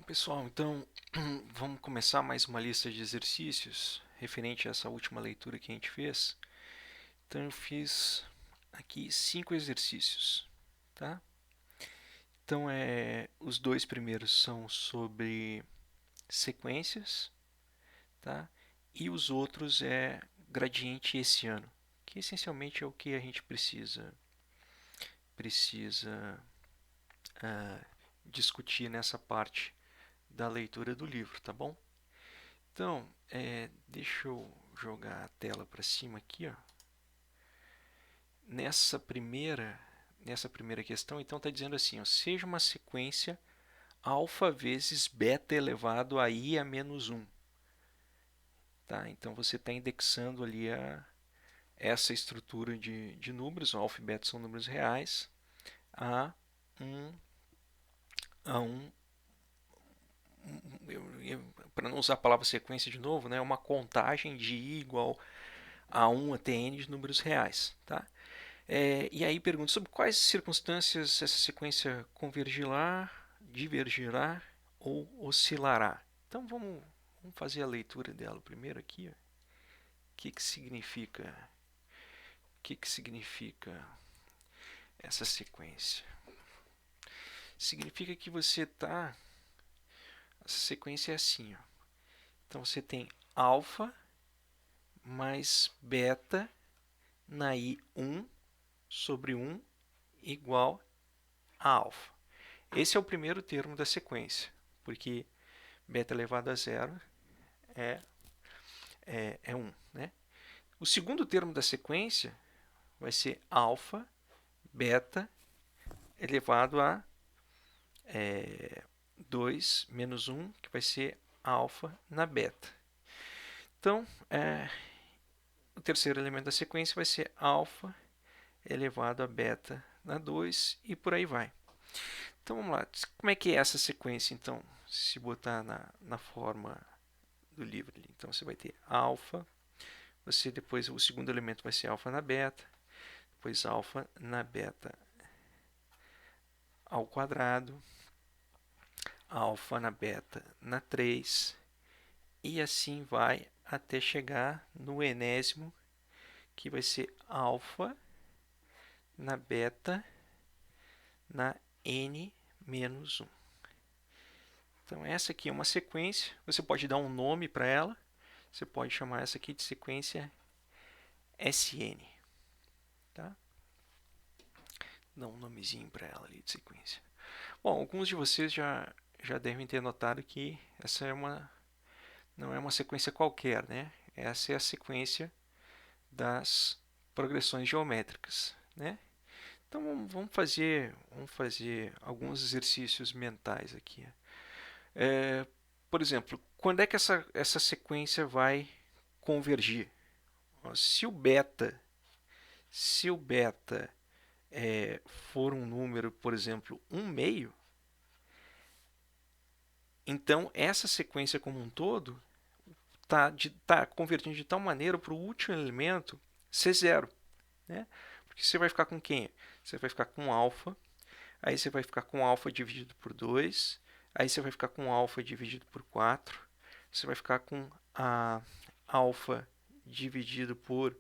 Pessoal, então vamos começar mais uma lista de exercícios referente a essa última leitura que a gente fez. Então eu fiz aqui 5 exercícios, tá? Então os dois primeiros são sobre sequências, tá? E os outros é gradiente hessiano, que essencialmente é o que a gente precisa discutir nessa parte da leitura do livro, tá bom? Então, deixa eu jogar a tela para cima aqui, ó. Nessa primeira questão, então está dizendo assim, ó, seja uma sequência alfa vezes beta elevado a i a menos 1. Tá? Então você está indexando ali essa estrutura de números, alfa e beta são números reais, a um, a um para não usar a palavra sequência de novo, né, uma contagem de i igual a 1 até n de números reais. Tá? E aí pergunta sobre quais circunstâncias essa sequência convergirá, divergirá ou oscilará. Então vamos fazer a leitura dela primeiro aqui. Ó. Que significa? O que significa essa sequência? Significa que você está. Essa sequência é assim. Ó. Então você tem alfa mais beta na i1 sobre 1 igual a alfa. Esse é o primeiro termo da sequência, porque beta elevado a zero é 1. Né? O segundo termo da sequência vai ser alfa, beta elevado a 2 menos 1, que vai ser alfa na beta. Então, o terceiro elemento da sequência vai ser alfa elevado a beta na 2 e por aí vai. Então vamos lá, como é que é essa sequência então, se botar na forma do livro ali. Então você vai ter alfa, depois o segundo elemento vai ser alfa na beta, depois alfa na beta ao quadrado, alfa na beta na 3 e assim vai até chegar no enésimo, que vai ser alfa na beta na n menos 1. Então essa aqui é uma sequência, você pode dar um nome para ela, você pode chamar essa aqui de sequência SN. Tá? Dá um nomezinho para ela ali de sequência. Bom, alguns de vocês já devem ter notado que essa não é uma sequência qualquer, né? Essa é a sequência das progressões geométricas, né? Então vamos fazer alguns exercícios mentais aqui. Por exemplo, quando é que essa sequência vai convergir? Se o beta for um número, por exemplo, 1 meio, então essa sequência como um todo está convergindo de tal maneira para o último elemento ser zero. Né? Porque você vai ficar com quem? Você vai ficar com alfa, aí você vai ficar com alfa dividido por 2, aí você vai ficar com alfa dividido por 4, você vai ficar com a alfa dividido por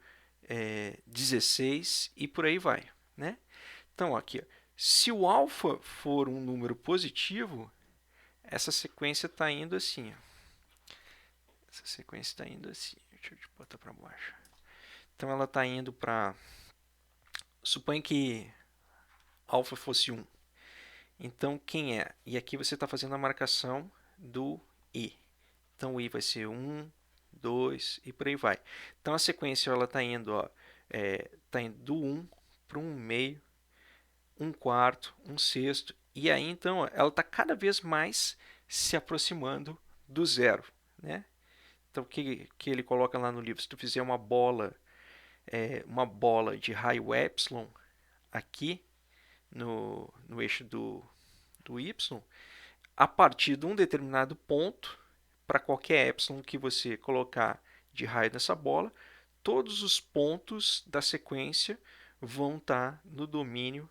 16 e por aí vai. Né? Então, aqui, ó, se o alfa for um número positivo, essa sequência está indo assim. Ó. Essa sequência está indo assim. Deixa eu botar para baixo. Então, ela está indo para... Suponha que alfa fosse 1. Então, quem é? E aqui você está fazendo a marcação do i. Então, o i vai ser 1, 2 e por aí vai. Então, a sequência está indo, tá indo do 1 para 1 meio, 1 quarto, 1 sexto. E aí, então, ela está cada vez mais se aproximando do zero. Né? Então, o que ele coloca lá no livro? Se tu fizer uma bola de raio epsilon aqui no eixo do y, a partir de um determinado ponto, para qualquer epsilon que você colocar de raio nessa bola, todos os pontos da sequência vão estar no domínio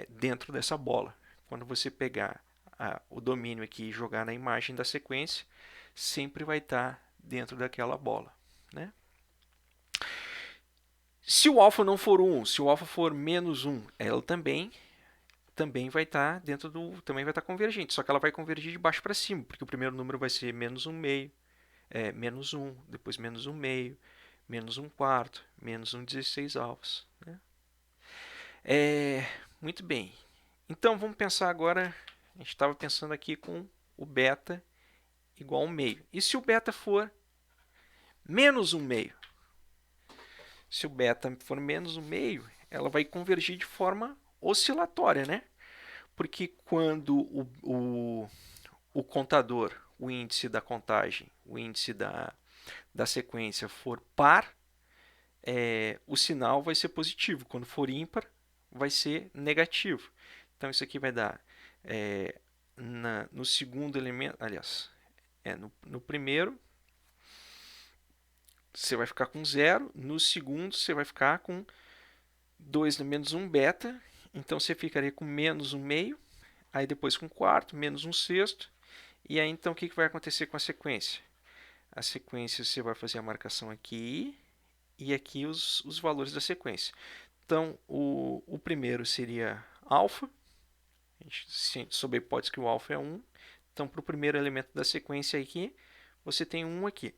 dentro dessa bola. Quando você pegar o domínio aqui e jogar na imagem da sequência, sempre vai estar dentro daquela bola, né? Se o alfa não for 1, se o alfa for menos 1, ela também vai estar também vai estar convergente, só que ela vai convergir de baixo para cima, porque o primeiro número vai ser menos 1 meio, menos 1, depois menos 1 meio, menos 1 quarto, menos 1 16 avos, né? Muito bem. Então vamos pensar agora, a gente estava pensando aqui com o beta igual a 1 meio. E se o beta for menos 1 meio? Se o beta for menos 1 meio, ela vai convergir de forma oscilatória, né? Porque quando o contador, o índice da contagem, o índice da sequência for par, o sinal vai ser positivo. Quando for ímpar, vai ser negativo. Então, isso aqui vai dar no segundo elemento, aliás, no primeiro, você vai ficar com 0. No segundo, você vai ficar com 2 menos 1 beta. Então, você ficaria com menos 1 meio. Aí, depois com quarto, menos 1 sexto. E aí, então, o que vai acontecer com a sequência? A sequência, você vai fazer a marcação aqui e aqui os valores da sequência. Então, o primeiro seria alfa. A gente, sob a hipótese que o alfa é 1. Então, para o primeiro elemento da sequência aqui, você tem 1 aqui.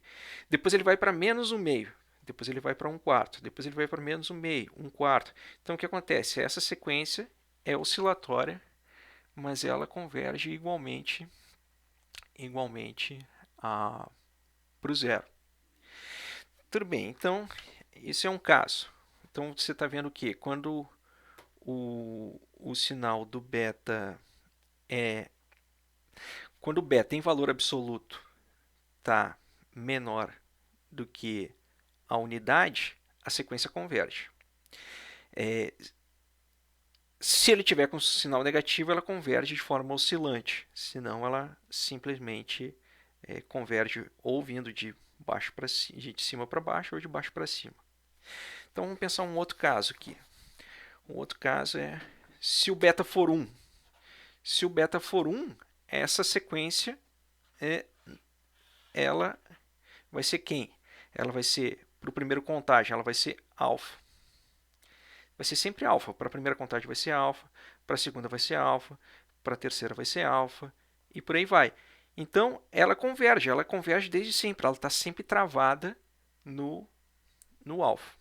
Depois ele vai para menos 1 meio. Depois ele vai para 1 quarto. Depois ele vai para menos 1 meio, 1 quarto. Então, o que acontece? Essa sequência é oscilatória, mas ela converge igualmente para o zero. Tudo bem, então, esse é um caso. Então, você está vendo que quando o sinal do beta quando o beta em valor absoluto está menor do que a unidade, a sequência converge. Se ele tiver com sinal negativo, ela converge de forma oscilante, senão ela simplesmente converge ou vindo de cima para baixo ou de baixo para cima. Então vamos pensar um outro caso aqui. Um outro caso é se o beta for 1. Se o beta for 1, essa sequência ela vai ser quem? Ela vai ser, para o primeiro contagem, ela vai ser alfa. Vai ser sempre alfa. Para a primeira contagem vai ser alfa, para a segunda vai ser alfa, para a terceira vai ser alfa, e por aí vai. Então, ela converge desde sempre, ela está sempre travada no alfa.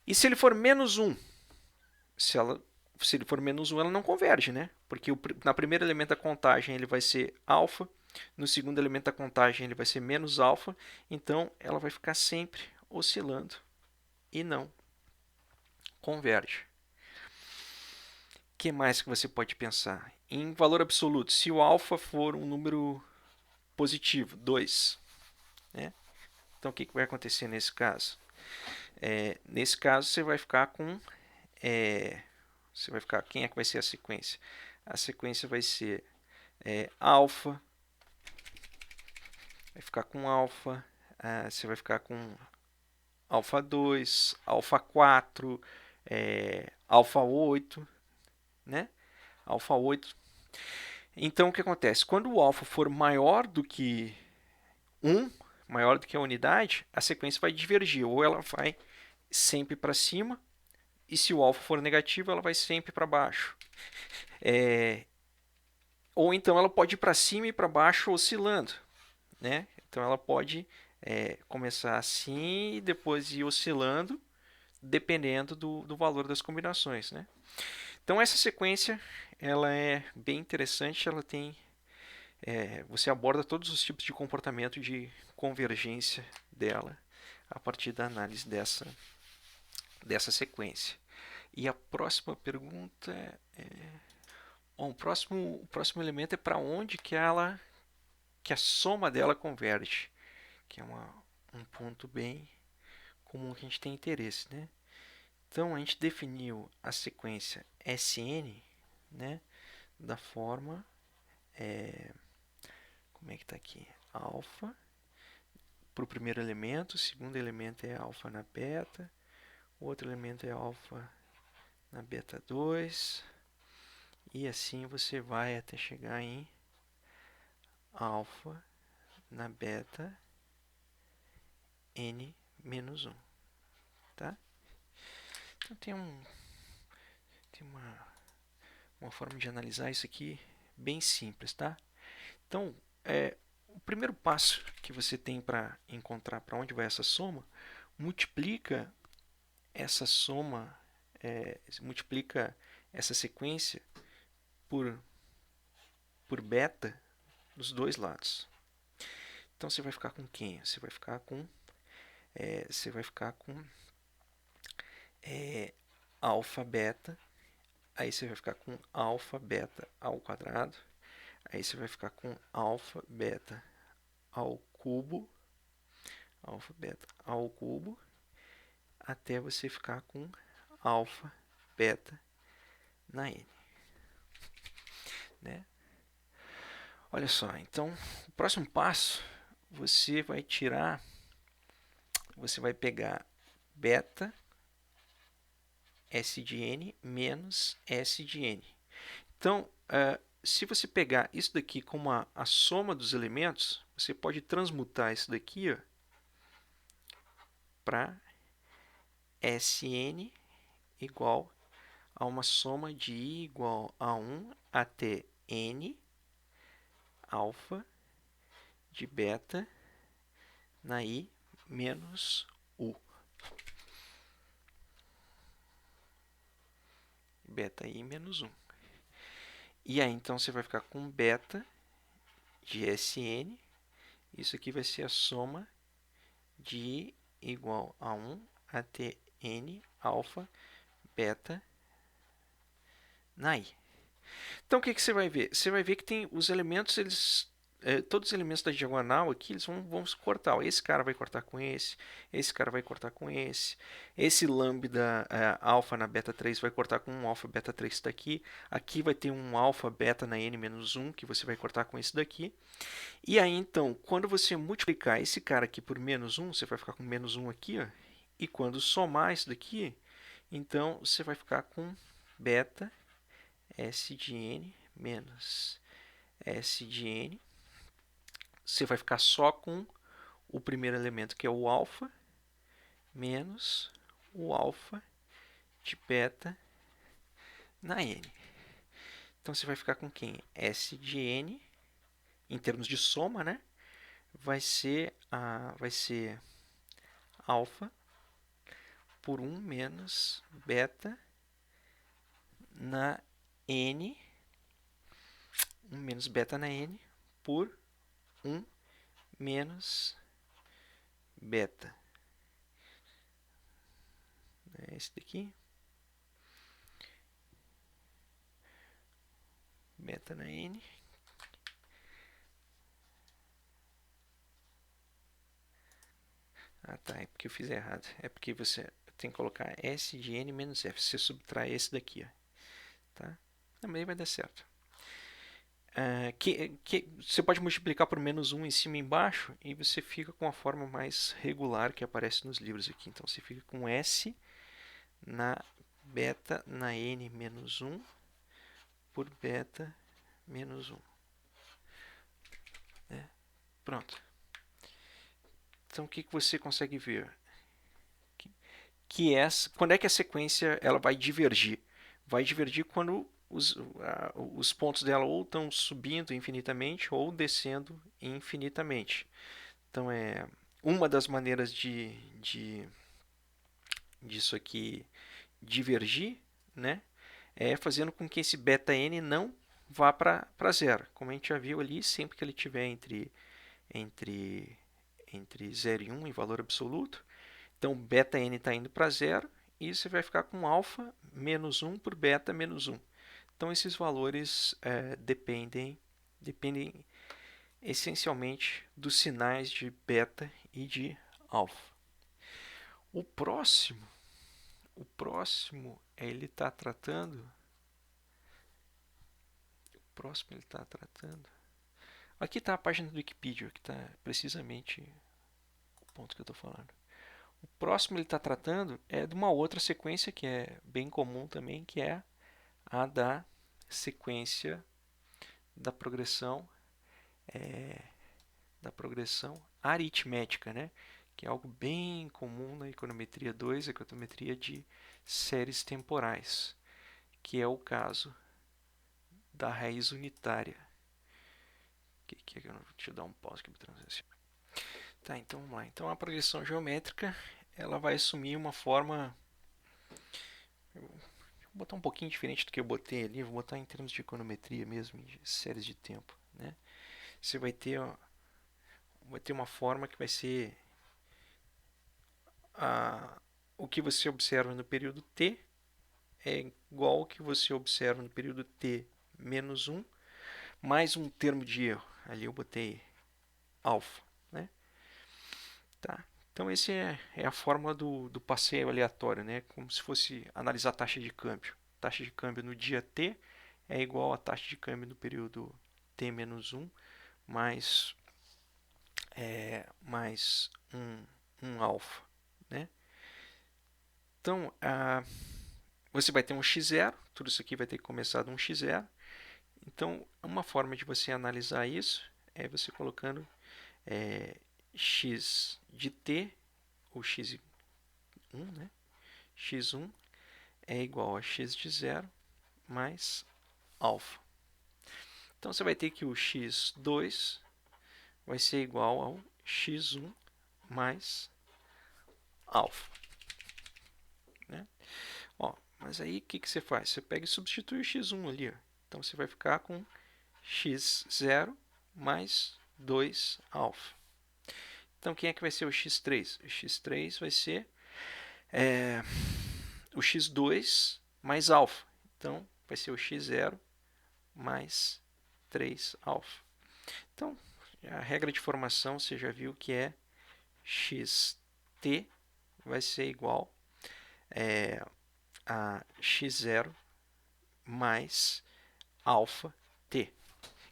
E se ele for menos 1? Se ele for menos 1, ela não converge, né? Porque na primeiro elemento da contagem ele vai ser alfa, no segundo elemento da contagem ele vai ser menos alfa, então ela vai ficar sempre oscilando e não converge. O que mais que você pode pensar? Em valor absoluto, se o alfa for um número positivo, 2, né? Então o que vai acontecer nesse caso? Nesse caso você vai ficar com... quem é que vai ser a sequência? A sequência vai ser alfa, vai ficar com alfa, você vai ficar com alfa 2, alfa 4, alfa 8, né? Alfa 8. Então, o que acontece? Quando o alfa for maior do que 1, maior do que a unidade, a sequência vai divergir, ou ela vai sempre para cima, e se o alfa for negativo, ela vai sempre para baixo. Ou então ela pode ir para cima e para baixo oscilando, né? Então ela pode começar assim e depois ir oscilando, dependendo do valor das combinações, né? Então essa sequência ela é bem interessante, ela tem você aborda todos os tipos de comportamento de convergência dela a partir da análise dessa sequência. E a próxima pergunta bom, o próximo elemento é para onde que a soma dela converge, que é um ponto bem comum que a gente tem interesse, né? Então a gente definiu a sequência Sn, né, da forma como é que está aqui? Alfa para o primeiro elemento, o segundo elemento é alfa na beta, o outro elemento é alfa na beta 2, E assim você vai até chegar em alfa na beta n menos 1, tá? Então tem uma forma de analisar isso aqui bem simples, tá? Então, o primeiro passo que você tem para encontrar para onde vai essa soma, multiplica essa soma, multiplica essa sequência por beta dos dois lados. Então você vai ficar com quem? Você vai ficar com alfa beta, aí você vai ficar com alfa beta ao quadrado, aí você vai ficar com alfa beta ao cubo, até você ficar com alfa beta na n, né? Olha só, então o próximo passo você vai pegar beta S de n menos S de n. Então, se você pegar isso daqui como a soma dos elementos, você pode transmutar isso daqui para Sn igual a uma soma de i igual a 1 até n alfa de beta na i menos u. Beta i menos 1. E aí, então, você vai ficar com beta de Sn. Isso aqui vai ser a soma de i igual a 1 até n alfa beta na i. Então, o que você vai ver? Você vai ver que tem os elementos, todos os elementos da diagonal aqui, eles vão se cortar. Ó, esse cara vai cortar com esse cara vai cortar com esse lambda alfa na beta 3 vai cortar com um alfa beta 3 daqui. Aqui vai ter um alfa beta na n menos 1, que você vai cortar com esse daqui. E aí, então, quando você multiplicar esse cara aqui por menos 1, você vai ficar com menos 1 aqui, ó. E quando somar isso daqui, então, você vai ficar com beta S de n menos S de n. Você vai ficar só com o primeiro elemento, que é o alfa, menos o alfa de beta na n. Então, você vai ficar com quem? S de n, em termos de soma, né? Vai ser alfa por 1 menos beta na n, 1 menos beta na n, por 1 menos beta. É esse daqui. Beta na n. Ah, tá. É porque eu fiz errado. É porque você tem que colocar S de n menos f. Você subtrai esse daqui, ó. Tá? Também vai dar certo. Você pode multiplicar por menos 1 em cima e embaixo e você fica com a forma mais regular que aparece nos livros aqui. Então, você fica com S na beta na n menos 1 por beta menos 1. Pronto. Então, o que você consegue ver? Quando é que a sequência ela vai divergir? Vai divergir quando os pontos dela ou estão subindo infinitamente ou descendo infinitamente. Então, uma das maneiras disso aqui divergir, né, é fazendo com que esse beta n não vá para zero. Como a gente já viu ali, sempre que ele estiver entre 0 e 1 em valor absoluto, então beta n está indo para zero e você vai ficar com alfa menos 1 por beta menos 1. Então esses valores dependem essencialmente dos sinais de beta e de alfa. O próximo ele está tratando. Aqui está a página do Wikipedia, que está precisamente o ponto que eu estou falando. O próximo ele está tratando de uma outra sequência que é bem comum também, que é a da sequência da progressão aritmética, né? Que é algo bem comum na econometria 2, econometria de séries temporais, que é o caso da raiz unitária. Deixa eu dar um pause aqui para transição. Tá, então vamos lá. Então a progressão geométrica ela vai assumir uma forma. Vou botar um pouquinho diferente do que eu botei ali, vou botar em termos de econometria mesmo, de séries de tempo, né? Você vai ter uma forma que vai ser o que você observa no período t é igual ao que você observa no período t menos 1, mais um termo de erro. Ali eu botei alfa, né? Tá? Então, essa é a fórmula do passeio aleatório, né? Como se fosse analisar a taxa de câmbio. A taxa de câmbio no dia t é igual à taxa de câmbio no período t menos 1 mais um alfa, né? Então, você vai ter um x0, tudo isso aqui vai ter começado um x0. Então, uma forma de você analisar isso é você colocando x de t, ou x1, né? x1 é igual a x de 0 mais alfa. Então, você vai ter que o x2 vai ser igual ao x1 mais alfa. Né? Mas aí, o que você faz? Você pega e substitui o x1 ali. Ó. Então, você vai ficar com x0 mais 2 alfa. Então, quem é que vai ser o x3? O x3 vai ser o x2 mais alfa. Então, vai ser o x0 mais 3 alfa. Então, a regra de formação você já viu que é xt vai ser igual a x0 mais alfa t,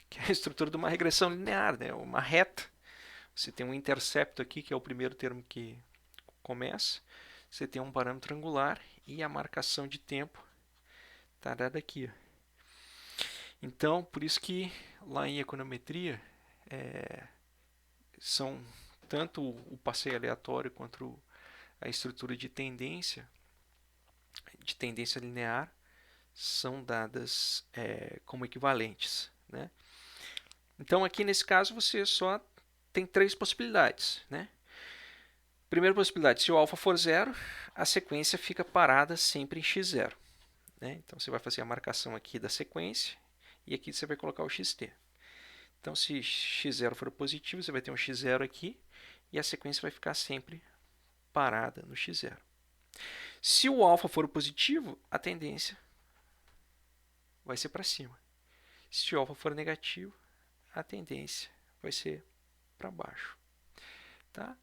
que é a estrutura de uma regressão linear, né? Uma reta. Você tem um intercepto aqui, que é o primeiro termo que começa. Você tem um parâmetro angular e a marcação de tempo está dada aqui. Então, por isso que lá em econometria são tanto o passeio aleatório quanto a estrutura de tendência linear, são dadas como equivalentes. Né? Então, aqui nesse caso, você só tem 3 possibilidades. Né? Primeira possibilidade, se o alfa for 0, a sequência fica parada sempre em x0. Né? Então, você vai fazer a marcação aqui da sequência e aqui você vai colocar o xt. Então, se x0 for positivo, você vai ter um x0 aqui e a sequência vai ficar sempre parada no x0. Se o alfa for positivo, a tendência vai ser para cima. Se o alfa for negativo, a tendência vai ser para baixo. Tá?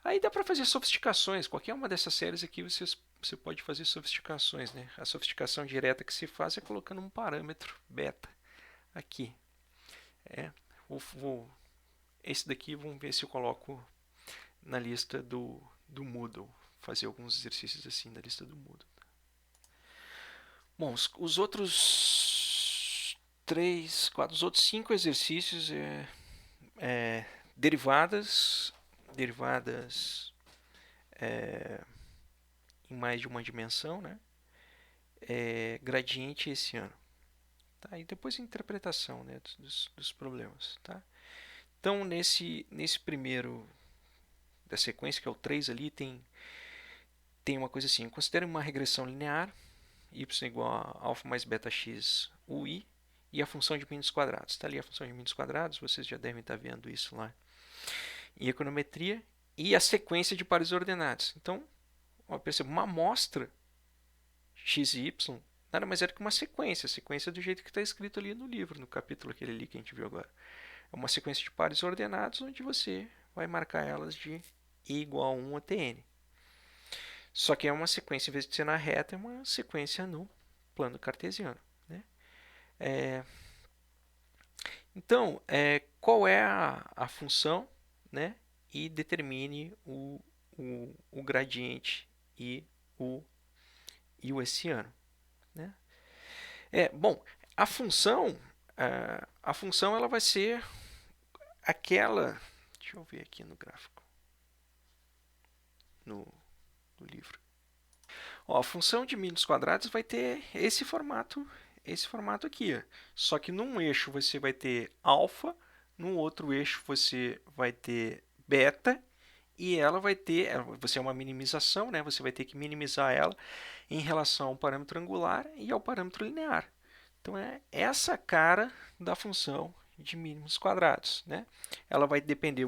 Aí dá para fazer sofisticações. Qualquer uma dessas séries aqui você pode fazer sofisticações. Né? A sofisticação direta que se faz é colocando um parâmetro beta aqui. Esse daqui, vamos ver se eu coloco na lista do Moodle. Fazer alguns exercícios assim na lista do Moodle. Bom, os outros 5 exercícios derivadas em mais de uma dimensão, né? Gradiente esse ano. Tá? E depois a interpretação, né, dos problemas. Tá? Então, nesse primeiro da sequência, que é o 3 ali, tem uma coisa assim. Considere uma regressão linear, y igual a alfa mais beta x ui, e a função de mínimos quadrados. Está ali a função de mínimos quadrados, vocês já devem estar vendo isso lá em econometria. E a sequência de pares ordenados. Então, perceba, uma amostra x e y nada mais é do que uma sequência. Sequência do jeito que está escrito ali no livro, no capítulo aquele ali que a gente viu agora. É uma sequência de pares ordenados onde você vai marcar elas de i igual a 1 até n. Só que é uma sequência, em vez de ser na reta, é uma sequência no plano cartesiano. Né? Então, qual é a função, né? E determine o gradiente e o hessiano. Né? Bom, A função, a função ela vai ser aquela... Deixa eu ver aqui no gráfico, no livro. Ó, a função de mínimos quadrados vai ter esse formato aqui. Ó. Só que num eixo você vai ter alfa, num outro eixo você vai ter beta, e ela vai ter, você é uma minimização, né? Você vai ter que minimizar ela em relação ao parâmetro angular e ao parâmetro linear. Então é essa cara da função de mínimos quadrados, né? Ela vai depender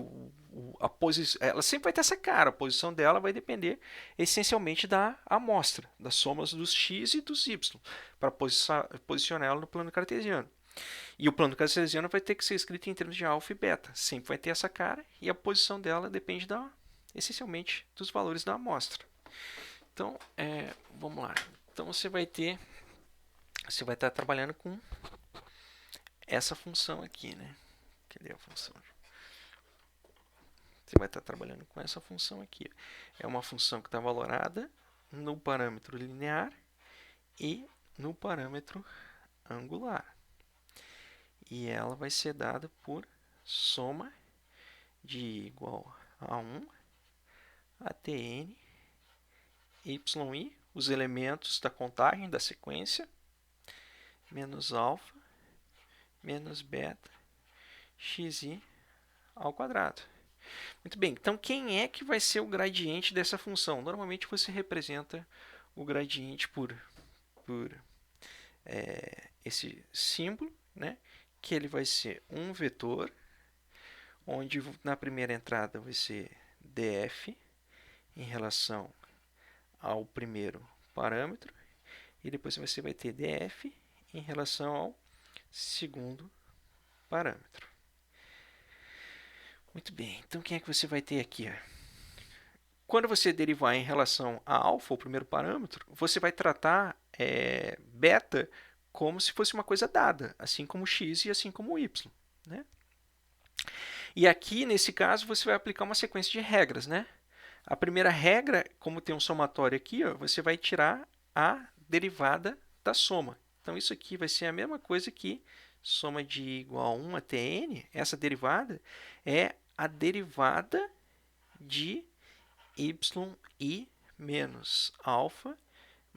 a posição, ela sempre vai ter essa cara, a posição dela vai depender essencialmente da amostra, das somas dos x e dos y, para posicionar ela no plano cartesiano. E o plano cartesiano vai ter que ser escrito em termos de alfa e beta, sempre vai ter essa cara e a posição dela depende essencialmente dos valores da amostra. Então, vamos lá. Então você vai estar trabalhando com essa função aqui, né? Cadê a função? Você vai estar trabalhando com essa função aqui. É uma função que está valorada no parâmetro linear e no parâmetro angular. E ela vai ser dada por soma de igual a 1 até n yi, os elementos da contagem da sequência, menos alfa, menos beta, xi ao quadrado. Muito bem, então quem é que vai ser o gradiente dessa função? Normalmente você representa o gradiente por esse símbolo, né? Que ele vai ser um vetor, onde na primeira entrada vai ser df em relação ao primeiro parâmetro, e depois você vai ter df em relação ao segundo parâmetro. Muito bem, então quem é que você vai ter aqui? Quando você derivar em relação a alfa, o primeiro parâmetro, você vai tratar beta como se fosse uma coisa dada, assim como x e assim como y. Né? E aqui, nesse caso, você vai aplicar uma sequência de regras. Né? A primeira regra, como tem um somatório aqui, ó, você vai tirar a derivada da soma. Então, isso aqui vai ser a mesma coisa que soma de igual a 1 até n. Essa derivada é a derivada de yi menos alfa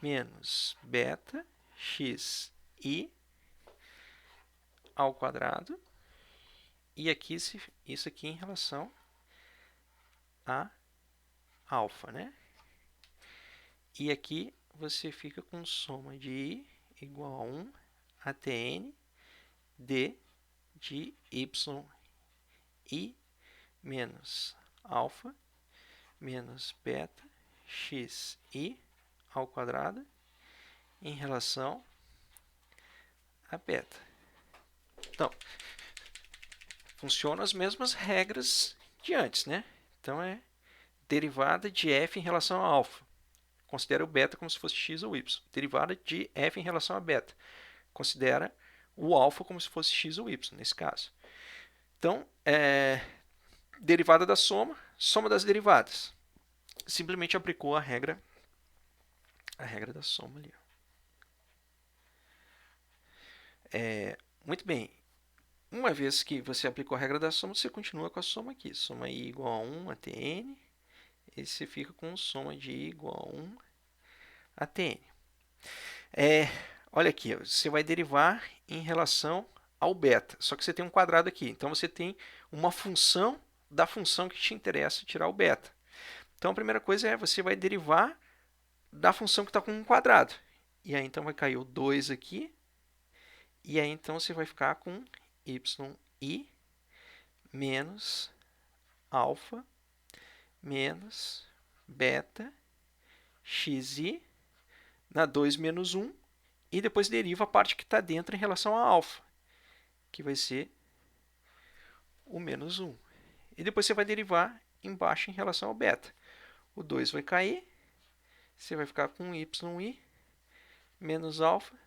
menos beta xi ao quadrado. E aqui, isso aqui em relação a alfa, né? E aqui você fica com soma de i igual a 1 até n d de yi menos alfa menos beta xi ao quadrado em relação a beta. Então, funcionam as mesmas regras de antes, né? Então, é derivada de f em relação a alfa. Considera o beta como se fosse x ou y. Derivada de f em relação a beta. Considera o alfa como se fosse x ou y, nesse caso. Então, derivada da soma, soma das derivadas. Simplesmente aplicou a regra da soma ali. Muito bem. Uma vez que você aplicou a regra da soma, você continua com a soma aqui. Soma i igual a 1 até n. E você fica com soma de i igual a 1 até n. Olha aqui, você vai derivar em relação ao beta. Só que você tem um quadrado aqui. Então, você tem uma função da função que te interessa tirar o beta. Então, a primeira coisa é você vai derivar da função que está com um quadrado. E aí, então, vai cair o 2 aqui. E aí, então, você vai ficar com yi menos alfa menos beta xi na 2 menos 1. E depois deriva a parte que está dentro em relação a alfa, que vai ser o menos 1. E depois você vai derivar embaixo em relação ao beta. O 2 vai cair, você vai ficar com yi menos alfa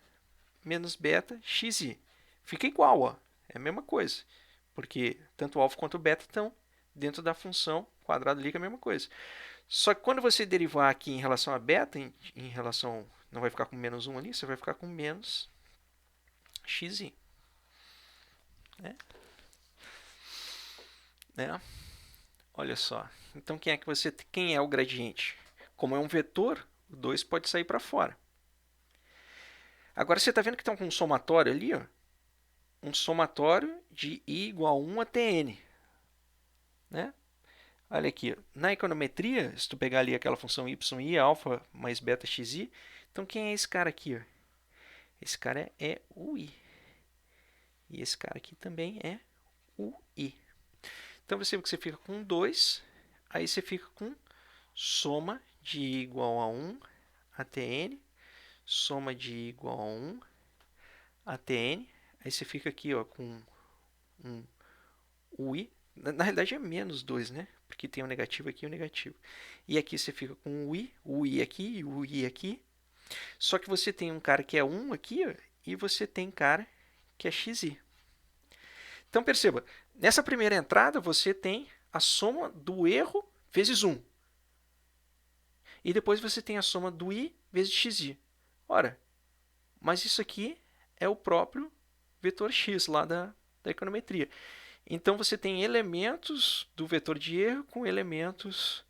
menos beta xi. Fica igual, ó. É a mesma coisa, porque tanto o alfa quanto o beta estão dentro da função quadrado ali, que é a mesma coisa. Só que quando você derivar aqui em relação a beta, em relação, não vai ficar com menos 1 ali, você vai ficar com menos xi. Né? Olha só. Então, quem é o gradiente? Como é um vetor, o 2 pode sair para fora. Agora, você está vendo que tem um somatório ali? Ó? Um somatório de I igual a 1 até N. Né? Olha aqui. Na econometria, se tu pegar ali aquela função yi, alfa mais beta xi, então quem é esse cara aqui? Ó? Esse cara é o i. E esse cara aqui também é o i. Então, você fica com 2, aí você fica com soma de i igual a 1 até n, soma de i igual a 1 até n, aí você fica aqui ó, com o i, na realidade é menos 2, né? Porque tem o negativo aqui e o negativo. E aqui você fica com o i aqui e o i aqui. Só que você tem um cara que é 1 aqui ó, e você tem cara que é xi. Então perceba, nessa primeira entrada você tem a soma do erro vezes 1. E depois você tem a soma do i vezes xi. Ora, mas isso aqui é o próprio vetor x lá da econometria. Então você tem elementos do vetor de erro com elementos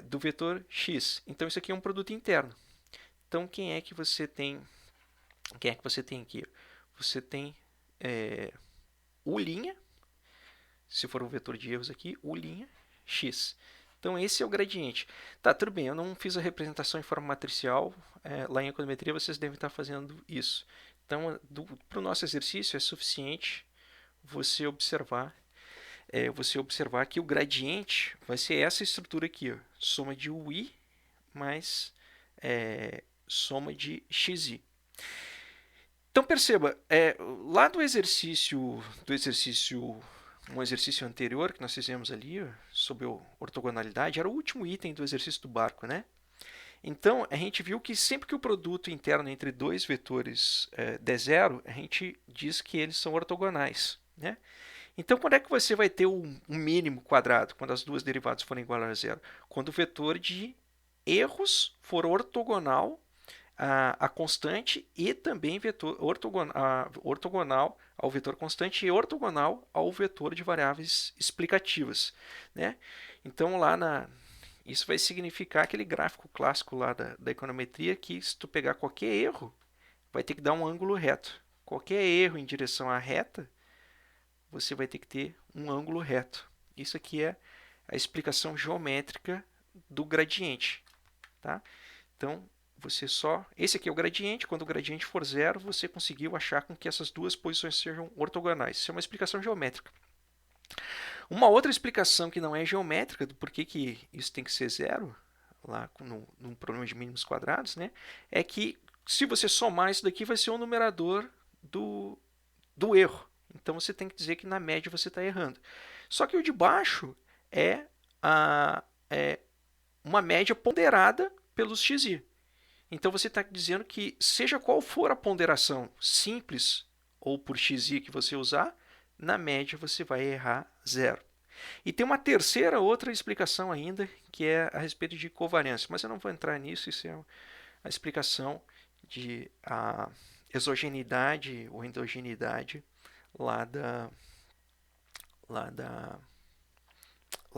do vetor x. Então isso aqui é um produto interno. Então quem é que você tem? Quem é que você tem aqui? Você tem u', se for um vetor de erros aqui, u' x. Então esse é o gradiente. Tá, tudo bem, eu não fiz a representação em forma matricial, lá em econometria vocês devem estar fazendo isso. Então, para o nosso exercício é suficiente você observar que o gradiente vai ser essa estrutura aqui, ó, soma de ui mais soma de xi. Então perceba, lá do exercício um exercício anterior que nós fizemos ali sobre ortogonalidade, era o último item do exercício do barco, né? Então, a gente viu que sempre que o produto interno entre dois vetores der zero, a gente diz que eles são ortogonais, né? Então, quando é que você vai ter um mínimo quadrado, quando as duas derivadas forem iguais a zero? Quando o vetor de erros for ortogonal a constante e também ortogonal ao vetor constante e ortogonal ao vetor de variáveis explicativas, né? Então, isso vai significar aquele gráfico clássico lá da econometria que se tu pegar qualquer erro, vai ter que dar um ângulo reto. Qualquer erro em direção à reta, você vai ter que ter um ângulo reto. Isso aqui é a explicação geométrica do gradiente, tá? Então, esse aqui é o gradiente, quando o gradiente for zero, você conseguiu achar com que essas duas posições sejam ortogonais. Isso é uma explicação geométrica. Uma outra explicação que não é geométrica do porquê que isso tem que ser zero, lá num problema de mínimos quadrados, né, é que se você somar isso daqui, vai ser o numerador do erro. Então você tem que dizer que na média você está errando. Só que o de baixo é uma média ponderada pelos xi. Então você está dizendo que, seja qual for a ponderação, simples ou por xi que você usar, na média você vai errar zero. E tem uma outra explicação ainda, que é a respeito de covariância. Mas eu não vou entrar nisso, isso é a explicação de a exogeneidade ou endogeneidade lá da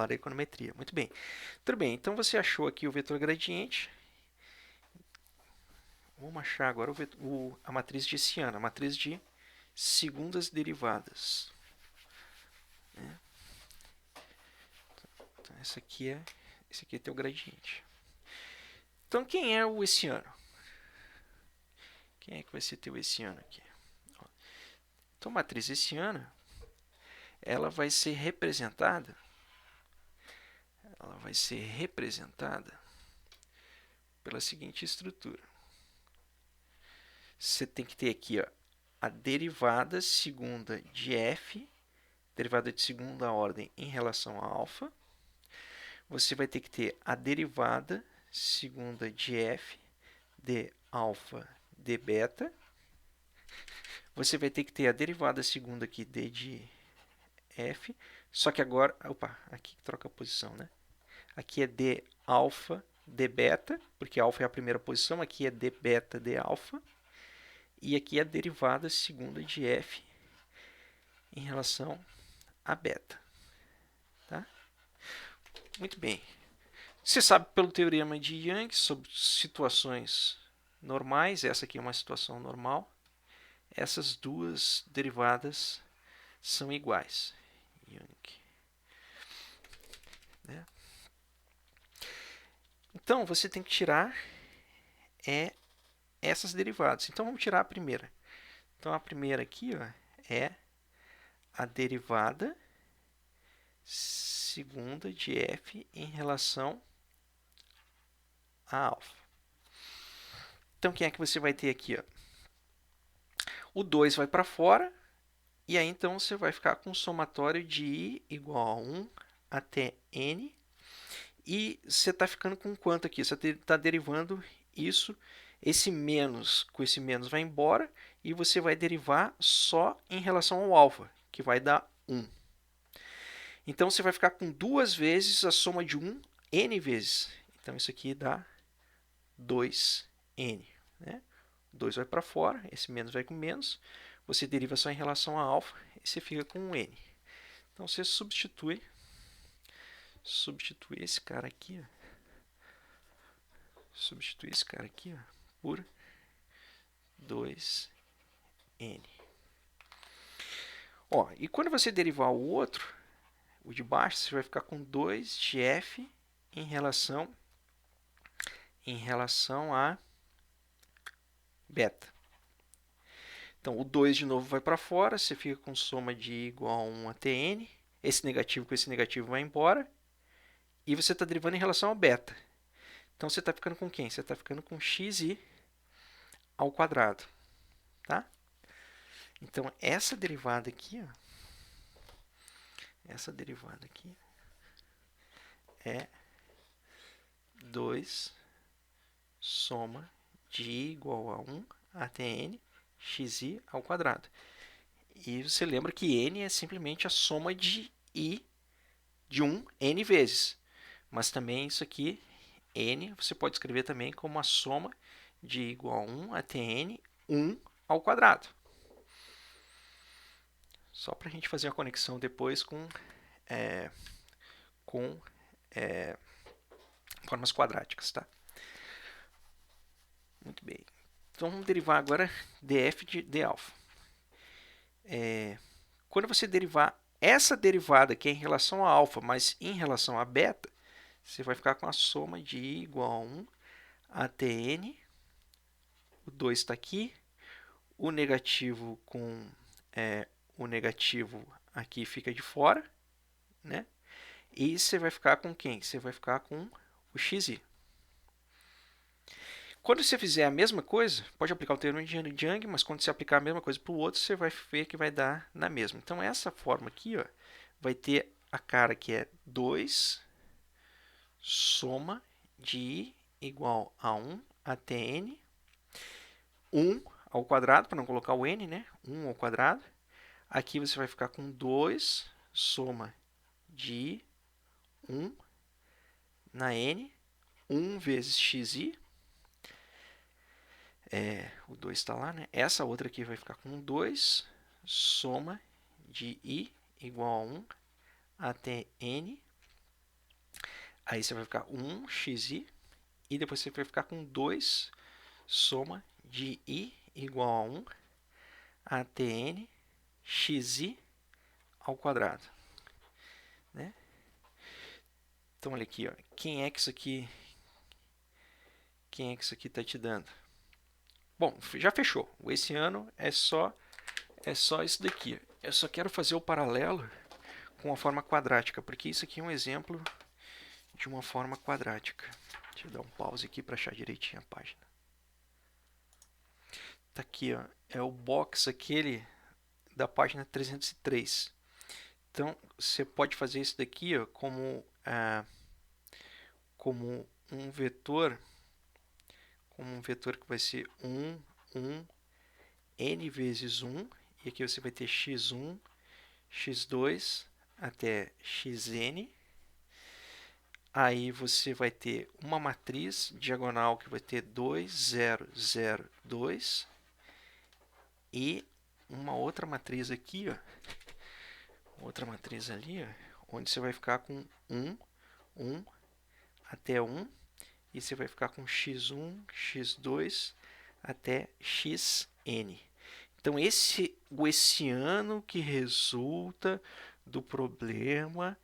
econometria. Muito bem. Tudo bem, então você achou aqui o vetor gradiente. Vamos achar agora a matriz de Hessiano, a matriz de segundas derivadas. Então, esse aqui é teu gradiente. Então, quem é o Hessiano? Quem é que vai ser teu Hessiano aqui? Então, a matriz hessiana, ela vai ser representada pela seguinte estrutura. Você tem que ter aqui a derivada segunda de f, derivada de segunda ordem em relação a alfa. Você vai ter que ter a derivada segunda de f de alfa de beta. Você vai ter que ter a derivada segunda aqui de f, só que agora, aqui troca a posição, né? Aqui é de alfa de beta, porque alfa é a primeira posição, aqui é de beta de alfa. e aqui a derivada segunda de f em relação a beta. Tá? Muito bem. Você sabe pelo teorema de Young sobre situações normais, essa aqui é uma situação normal, essas duas derivadas são iguais. Young. Né? Então, você tem que tirar essas derivadas. Então, vamos tirar a primeira. Então, a primeira aqui é a derivada segunda de f em relação a alfa. Então, quem é que você vai ter aqui? O 2 vai para fora, e aí então você vai ficar com um somatório de i igual a 1 até n. E você está ficando com quanto aqui? Você está derivando isso, esse menos com esse menos vai embora, e você vai derivar só em relação ao alfa, que vai dar 1. Então, você vai ficar com duas vezes a soma de 1, n vezes. Então, isso aqui dá 2n. Né? 2 vai para fora, esse menos vai com menos. Você deriva só em relação a alfa, e você fica com 1n. Então, você substitui esse cara aqui, por 2n. E quando você derivar o outro, o de baixo, você vai ficar com 2 de f em relação a beta. Então, o 2 de novo vai para fora, você fica com soma de i igual a 1 até n. Esse negativo com esse negativo vai embora. E você está derivando em relação a beta. Então, você está ficando com quem? Você está ficando com xi ao quadrado. Tá? Então, essa derivada aqui, é 2 soma de i igual a 1 até n xi ao quadrado. E você lembra que n é simplesmente a soma de i de 1 n vezes. Mas também isso aqui, n, você pode escrever também como a soma de i igual a 1 até n, 1 ao quadrado. Só para a gente fazer a conexão depois com formas quadráticas. Tá? Muito bem. Então, vamos derivar agora df de alfa. Quando você derivar essa derivada, que é em relação a alfa, mas em relação a beta, você vai ficar com a soma de i igual a 1 até n. O 2 está aqui. O negativo com o negativo aqui fica de fora. Né? E você vai ficar com quem? Você vai ficar com o xi. Quando você fizer a mesma coisa, pode aplicar o teorema de Young, mas quando você aplicar a mesma coisa para o outro, você vai ver que vai dar na mesma. Então, essa forma aqui vai ter a cara que é 2 soma de i igual a 1 até n, 1 ao quadrado, para não colocar o n, né? 1 ao quadrado. Aqui você vai ficar com 2 soma de i, 1 na n, 1 vezes xi. O 2 está lá, né? Essa outra aqui vai ficar com 2 soma de i igual a 1 até n. Aí você vai ficar 1 xi. E depois você vai ficar com 2 soma de i igual a 1 até n xi ao quadrado. Né? Então, olha aqui. Quem é que isso aqui está te dando? Bom, já fechou. Esse ano é só isso daqui. Eu só quero fazer o paralelo com a forma quadrática, porque isso aqui é um exemplo de uma forma quadrática. Deixa eu dar um pause aqui para achar direitinho a página. Tá aqui, é o box aquele da página 303. Então, você pode fazer isso daqui como um vetor, que vai ser 1, 1, n vezes 1, e aqui você vai ter x1, x2 até xn. Aí você vai ter uma matriz diagonal que vai ter 2, 0, 0, 2. e uma outra matriz aqui, ó, outra matriz ali, ó, onde você vai ficar com 1, 1 até 1, e você vai ficar com x1, x2 até xn. Então, esse gaussiano que resulta do problema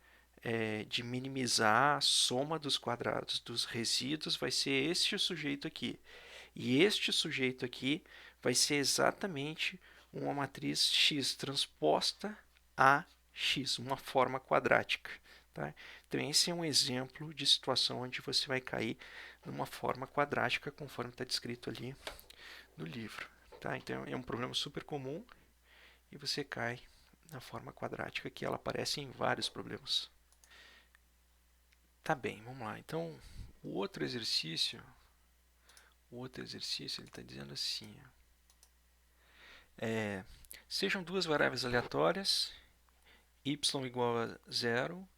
de minimizar a soma dos quadrados dos resíduos vai ser este sujeito aqui. E este sujeito aqui vai ser exatamente uma matriz x transposta a x, uma forma quadrática. Tá? Então, esse é um exemplo de situação onde você vai cair numa forma quadrática, conforme está descrito ali no livro. Tá? Então, é um problema super comum e você cai na forma quadrática, que ela aparece em vários problemas. Tá bem, vamos lá. Então, o outro exercício ele está dizendo assim: sejam duas variáveis aleatórias, y igual a 0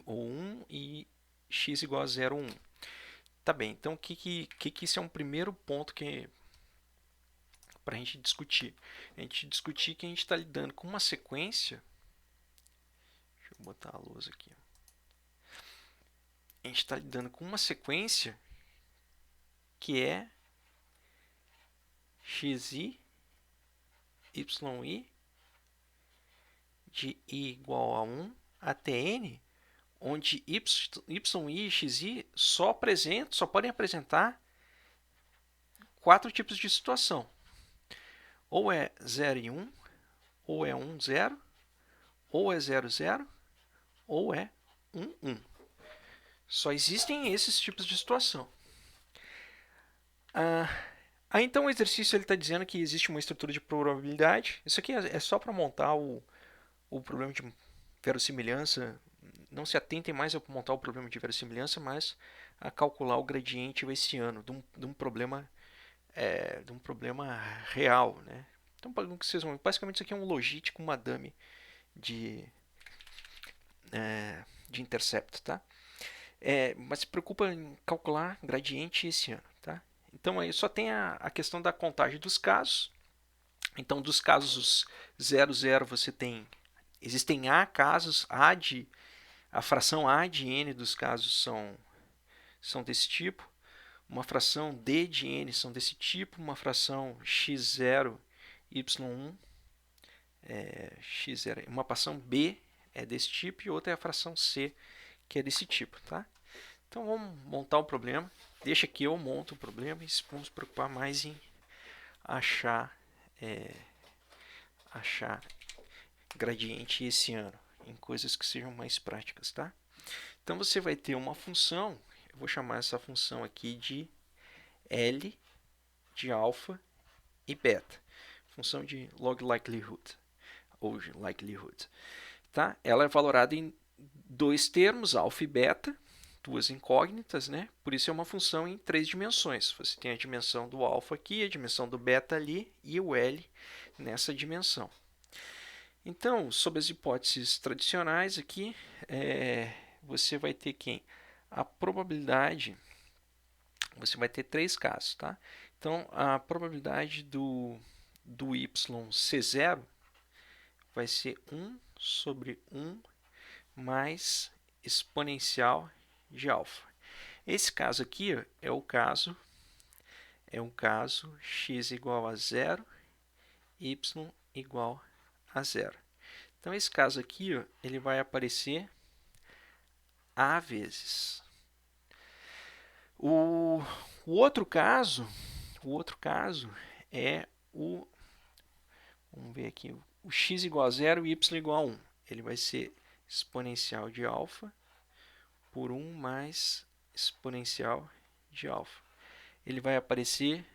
ou 1 e x igual a 0 ou 1. Tá bem, então isso é um primeiro ponto que para a gente discutir. A gente discutir que a gente está lidando com uma sequência. Deixa eu botar a luz aqui. A gente está lidando com uma sequência que é xi, yi, de i igual a 1 até n, onde y, y, xi só podem apresentar 4 tipos de situação. Ou é 0 e 1, ou é 1, 0, ou é 0, 0, ou é 1, 1. Só existem esses tipos de situação. Então o exercício está dizendo que existe uma estrutura de probabilidade. Isso aqui é só para montar o problema de verossimilhança. Não se atentem mais a montar o problema de verossimilhança, mas a calcular o gradiente gaussiano de um problema real, né? Então, basicamente, isso aqui é um logit com uma dummy de intercepto, tá? Mas se preocupa em calcular gradiente esse ano, tá? Então, aí só tem a questão da contagem dos casos. Então, dos casos 0, 0, você tem... Existem A casos, a fração A de n dos casos são desse tipo. Uma fração D de n são desse tipo. Uma fração x0, y1, x0. Uma fração B é desse tipo e outra é a fração C, que é desse tipo, tá? Então, vamos montar o problema. Deixa que eu monto o problema e vamos se preocupar mais em achar gradiente esse ano, em coisas que sejam mais práticas, tá? Então, você vai ter uma função, eu vou chamar essa função aqui de L de alfa e beta, função de log likelihood, ou likelihood. Tá? Ela é valorada em dois termos, alfa e beta, duas incógnitas, né? Por isso é uma função em 3 dimensões. Você tem a dimensão do alfa aqui, a dimensão do beta ali e o L nessa dimensão. Então, sob as hipóteses tradicionais aqui, você vai ter quem? A probabilidade, você vai ter 3 casos, tá? Então, a probabilidade do yc0 vai ser 1 sobre 1 mais exponencial de alfa. Esse caso aqui é um caso x igual a 0, y igual a 0. Então, esse caso aqui ele vai aparecer A vezes. O outro caso é vamos ver aqui, o x igual a 0 e y igual a 1. Ele vai ser exponencial de alfa por 1 mais exponencial de alfa. Ele vai aparecer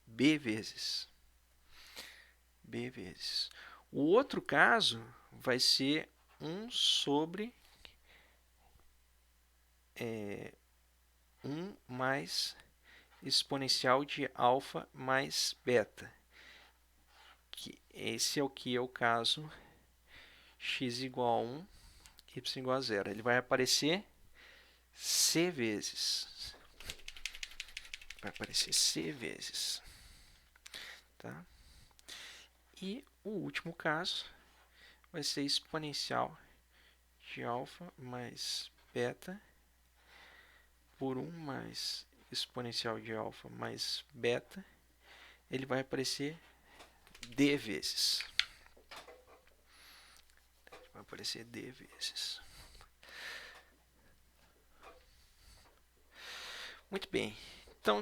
b vezes. O outro caso vai ser 1 sobre 1 mais exponencial de alfa mais beta. Esse é o caso x igual a 1, y igual a 0. Ele vai aparecer c vezes. Tá? E o último caso vai ser exponencial de alfa mais beta por 1 mais exponencial de alfa mais beta. Ele vai aparecer d vezes. Vai aparecer d vezes. Muito bem. Então,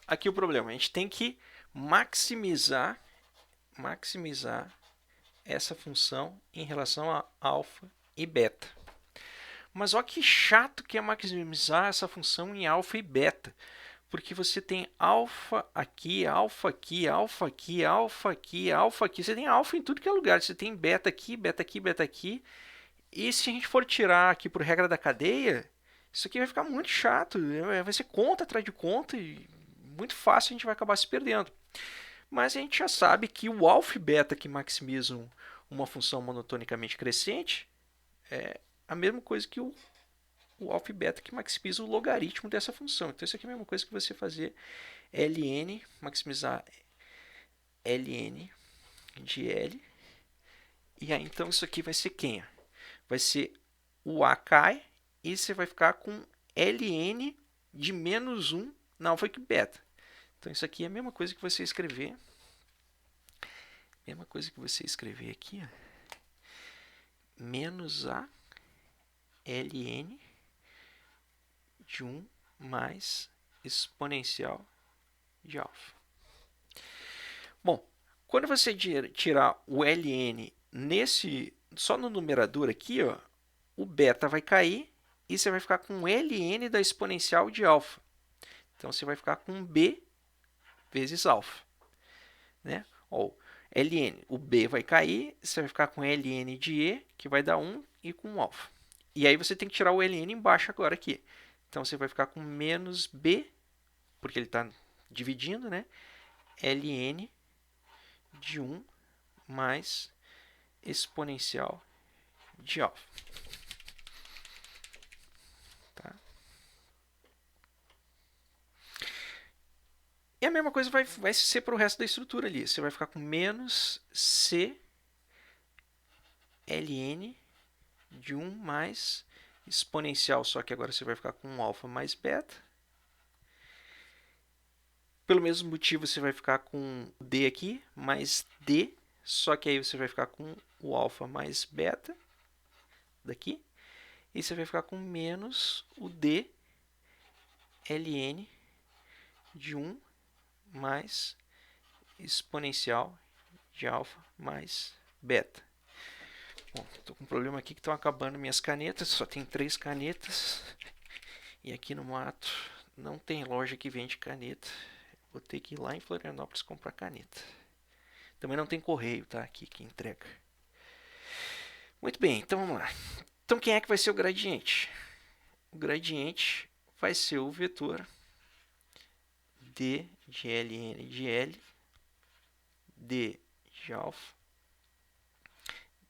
aqui o problema. A gente tem que maximizar essa função em relação a alfa e beta. Mas olha que chato que é maximizar essa função em alfa e beta. Porque você tem alfa aqui, alfa aqui, alfa aqui, alfa aqui, alfa aqui. Você tem alfa em tudo que é lugar. Você tem beta aqui, beta aqui, beta aqui. E se a gente for tirar aqui por regra da cadeia, isso aqui vai ficar muito chato. Vai ser conta atrás de conta e muito fácil a gente vai acabar se perdendo. Mas a gente já sabe que o alfa e beta que maximizam uma função monotonicamente crescente é a mesma coisa que o alfa e beta que maximiza o logaritmo dessa função. Então isso aqui é a mesma coisa que você fazer ln, maximizar ln de L. E aí então isso aqui vai ser quem? Vai ser o A cai e você vai ficar com ln de menos 1 na alfa e beta. Então isso aqui é a mesma coisa que você escrever. Aqui, ó, menos a ln de 1 mais exponencial de alfa. Bom, quando você tirar o ln só no numerador aqui, ó, o beta vai cair e você vai ficar com ln da exponencial de alfa. Então você vai ficar com b vezes alfa, né? Ou ln, o b vai cair, você vai ficar com ln de e, que vai dar 1, e com alfa. E aí você tem que tirar o ln embaixo agora aqui. Então você vai ficar com menos b, porque ele está dividindo, né? ln de 1 mais exponencial de alfa. Tá? E a mesma coisa vai ser para o resto da estrutura ali. Você vai ficar com menos c ln de 1 mais exponencial, só que agora você vai ficar com um alfa mais beta. Pelo mesmo motivo, você vai ficar com d aqui, mais d, só que aí você vai ficar com o alfa mais beta, daqui. E você vai ficar com menos o d ln de 1 mais exponencial de alfa mais beta. Bom, estou com um problema aqui que estão acabando minhas canetas, só tem 3 canetas. E aqui no mato não tem loja que vende caneta. Vou ter que ir lá em Florianópolis comprar caneta. Também não tem correio, tá? Aqui que entrega. Muito bem, então vamos lá. Então quem é que vai ser o gradiente? O gradiente vai ser o vetor d de ln de L, d de alfa,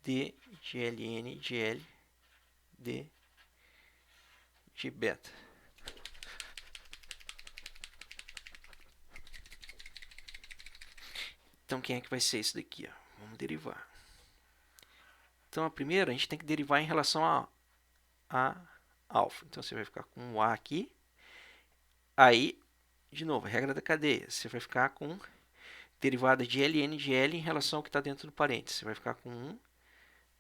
d de ln de L, d de beta. Então, quem é que vai ser isso daqui? Ó? Vamos derivar. Então, a primeira, a gente tem que derivar em relação a alfa. Então, você vai ficar com o A aqui. Aí, de novo, regra da cadeia. Você vai ficar com derivada de ln de L em relação ao que está dentro do parênteses. Você vai ficar com 1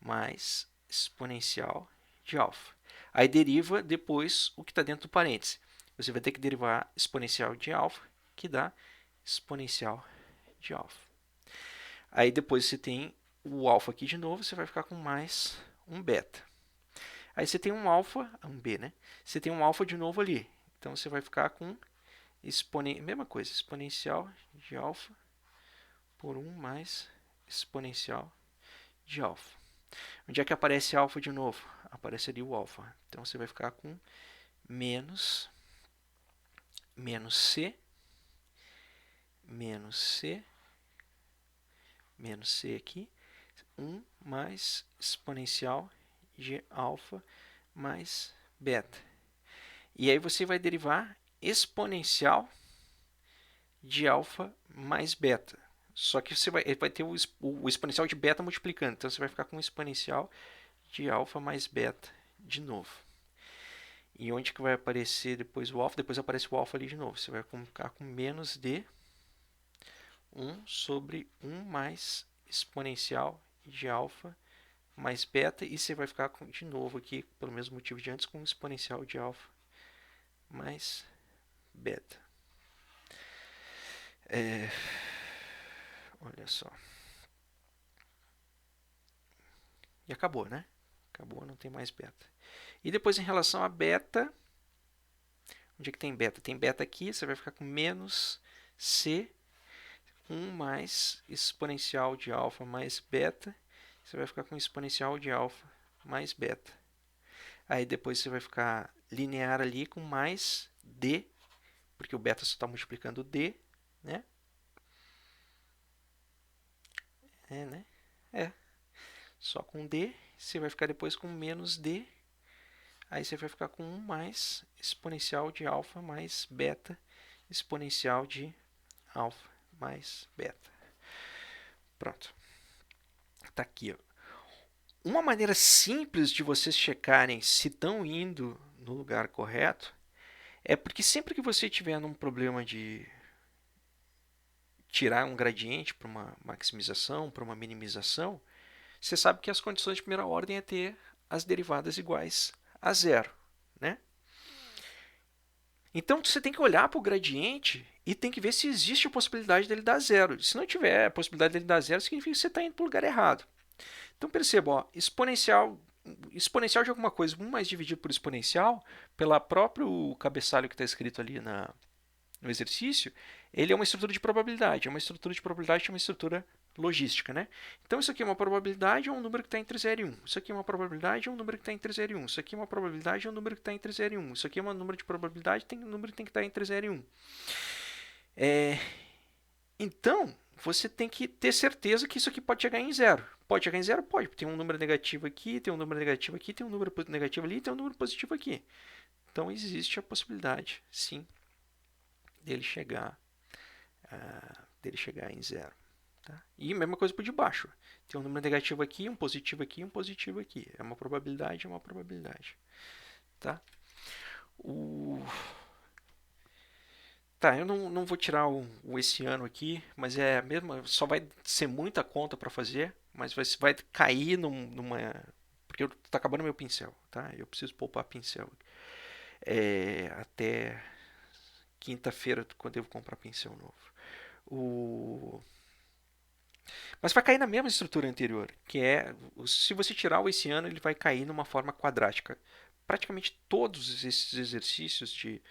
mais exponencial de alfa. Aí, deriva depois o que está dentro do parênteses. Você vai ter que derivar exponencial de alfa, que dá exponencial de alfa. Aí depois você tem o alfa aqui de novo, você vai ficar com mais um beta. Aí você tem um alfa, um b, né? Você tem um alfa de novo ali. Então você vai ficar com mesma coisa, exponencial de alfa por 1 mais exponencial de alfa. Onde é que aparece alfa de novo? Aparece ali o alfa. Então você vai ficar com menos c aqui, 1 mais exponencial de alfa mais beta. E aí você vai derivar exponencial de alfa mais beta. Só que ele vai ter o exponencial de beta multiplicando. Então você vai ficar com o exponencial de alfa mais beta de novo. E onde que vai aparecer depois o alfa? Depois aparece o alfa ali de novo. Você vai ficar com menos de 1 sobre 1 mais exponencial de alfa mais beta. E você vai ficar de novo aqui, pelo mesmo motivo de antes, com o exponencial de alfa mais beta. Olha só. E acabou, né? Acabou, não tem mais beta. E depois em relação a beta, onde é que tem beta? Tem beta aqui, você vai ficar com menos C 1 mais exponencial de alfa mais beta. Você vai ficar com exponencial de alfa mais beta. Aí depois você vai ficar linear ali com mais D, porque o beta só está multiplicando D, né? Né? Só com D. Você vai ficar depois com menos D. Aí você vai ficar com 1 mais exponencial de alfa mais beta, exponencial de alfa mais beta. Pronto. Está aqui. Ó. Uma maneira simples de vocês checarem se estão indo no lugar correto é porque sempre que você tiver num problema de tirar um gradiente para uma maximização, para uma minimização, você sabe que as condições de primeira ordem é ter as derivadas iguais a zero, né? Então você tem que olhar para o gradiente e tem que ver se existe a possibilidade dele dar zero. Se não tiver a possibilidade dele dar zero, significa que você está indo para o lugar errado. Então perceba, ó, exponencial de alguma coisa, 1 mais dividido por exponencial, pelo próprio cabeçalho que está escrito ali no exercício, ele é uma estrutura de probabilidade. É uma estrutura de probabilidade que é uma estrutura logística, né? Então isso aqui é uma probabilidade, é um número que está entre 0 e 1. Isso aqui é uma probabilidade, é um número que está entre 0 e 1. Isso aqui é uma probabilidade, é um número que está entre 0 e 1. Isso aqui é um número de probabilidade, tem um número que tem que estar entre 0 e 1. Então, você tem que ter certeza que isso aqui pode chegar em zero. Pode chegar em zero? Pode. Tem um número negativo aqui, tem um número negativo aqui, tem um número negativo ali, tem um número positivo aqui. Então, existe a possibilidade, sim, dele chegar em zero. Tá? E a mesma coisa por debaixo. Tem um número negativo aqui, um positivo aqui, um positivo aqui. É uma probabilidade, é uma probabilidade. Tá? Tá, eu não vou tirar esse ano aqui, mas é mesmo, só vai ser muita conta para fazer, mas vai cair numa. Porque tá acabando meu pincel, tá? Eu preciso poupar pincel. Até quinta-feira, quando eu vou comprar pincel novo. Mas vai cair na mesma estrutura anterior, que é, se você tirar o esse ano, ele vai cair numa forma quadrática. Praticamente todos esses exercícios de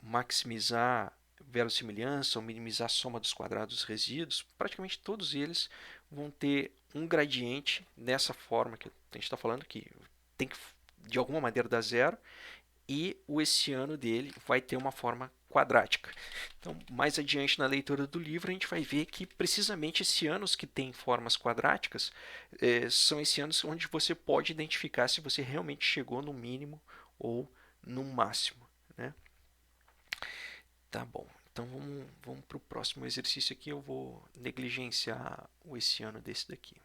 maximizar verossimilhança ou minimizar a soma dos quadrados dos resíduos, praticamente todos eles vão ter um gradiente nessa forma que a gente está falando, que tem que de alguma maneira dar zero, e o esse-ano dele vai ter uma forma quadrática. Então, mais adiante na leitura do livro, a gente vai ver que precisamente esse-anos que têm formas quadráticas são esse-anos onde você pode identificar se você realmente chegou no mínimo ou no máximo. Né? Tá bom. Então vamos para o próximo exercício aqui. Eu vou negligenciar o esse-ano desse daqui.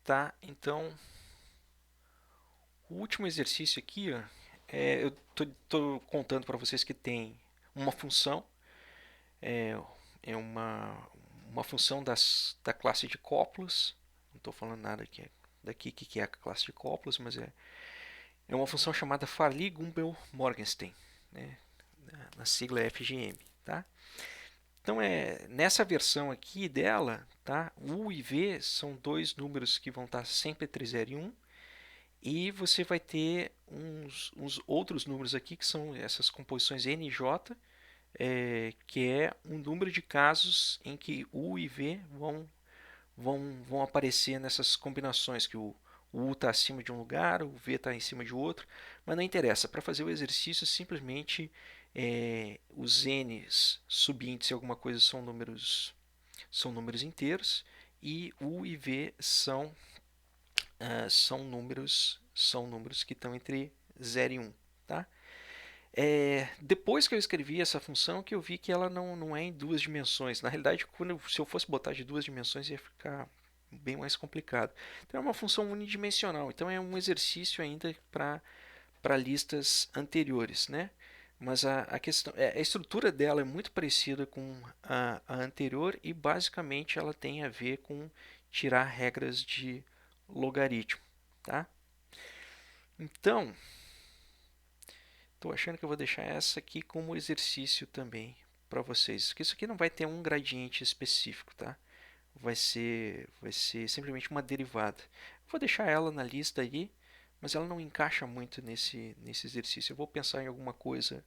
Tá? Então, o último exercício aqui, ó, eu estou contando para vocês que tem uma função, é uma função da classe de cópulos. Não estou falando nada daqui que é a classe de cópulos, mas é uma função chamada Farley-Gumbel-Morgenstern, né, na sigla FGM. Tá? Então, nessa versão aqui dela, tá, U e V são dois números que vão estar sempre entre 0 e 1. E você vai ter uns outros números aqui, que são essas composições N e J, que é um número de casos em que U e V vão aparecer nessas combinações, que o U está acima de um lugar, o V está em cima de outro, mas não interessa. Para fazer o exercício, simplesmente os N's subíndice alguma coisa são números inteiros, e U e V são números que estão entre 0 e 1. Tá? Depois que eu escrevi essa função, que eu vi que ela não é em duas dimensões. Na realidade, se eu fosse botar de duas dimensões, ia ficar bem mais complicado. Então é uma função unidimensional. Então é um exercício ainda para listas anteriores, né? Mas a questão, a estrutura dela é muito parecida com a anterior e basicamente ela tem a ver com tirar regras de logaritmo, tá? Então, estou achando que eu vou deixar essa aqui como exercício também para vocês. Porque isso aqui não vai ter um gradiente específico, tá? Vai ser simplesmente uma derivada. Vou deixar ela na lista aí, mas ela não encaixa muito nesse exercício. Eu vou pensar em alguma coisa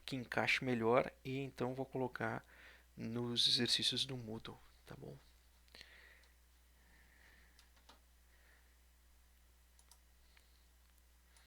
que encaixe melhor e então vou colocar nos exercícios do Moodle, tá bom?